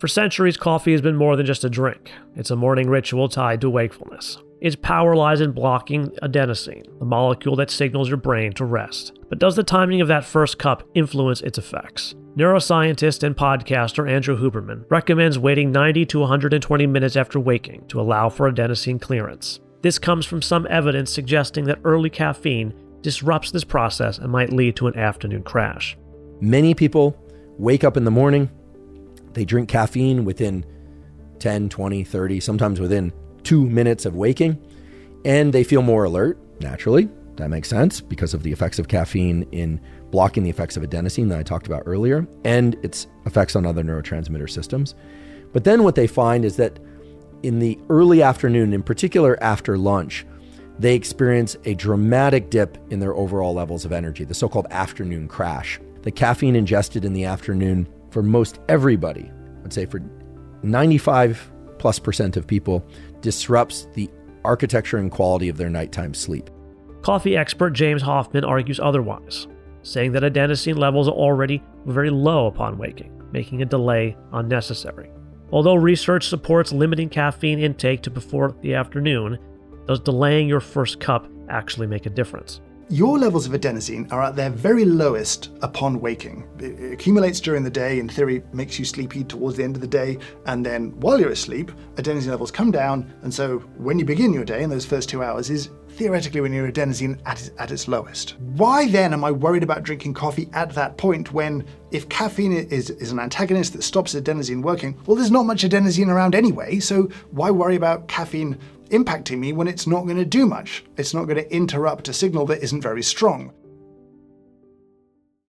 For centuries, coffee has been more than just a drink. It's a morning ritual tied to wakefulness. Its power lies in blocking adenosine, the molecule that signals your brain to rest. But does the timing of that first cup influence its effects? Neuroscientist and podcaster Andrew Huberman recommends waiting 90 to 120 minutes after waking to allow for adenosine clearance. This comes from some evidence suggesting that early caffeine disrupts this process and might lead to an afternoon crash. Many people wake up in the morning, they drink caffeine within 10, 20, 30, sometimes within 2 minutes of waking, and they feel more alert, naturally. That makes sense because of the effects of caffeine in blocking the effects of adenosine that I talked about earlier, and its effects on other neurotransmitter systems. But then what they find is that in the early afternoon, in particular after lunch, they experience a dramatic dip in their overall levels of energy, the so-called afternoon crash. The caffeine ingested in the afternoon, for most everybody, I'd say for 95+% of people, disrupts the architecture and quality of their nighttime sleep. Coffee expert James Hoffman argues otherwise, saying that adenosine levels are already very low upon waking, making a delay unnecessary. Although research supports limiting caffeine intake to before the afternoon, does delaying your first cup actually make a difference? Your levels of adenosine are at their very lowest upon waking. It accumulates during the day, in theory makes you sleepy towards the end of the day, and then while you're asleep, adenosine levels come down, and so when you begin your day in those first 2 hours is theoretically when your adenosine at its lowest. Why then am I worried about drinking coffee at that point when, if caffeine is an antagonist that stops adenosine working, well, there's not much adenosine around anyway, so why worry about caffeine impacting me when it's not going to do much? It's not going to interrupt a signal that isn't very strong.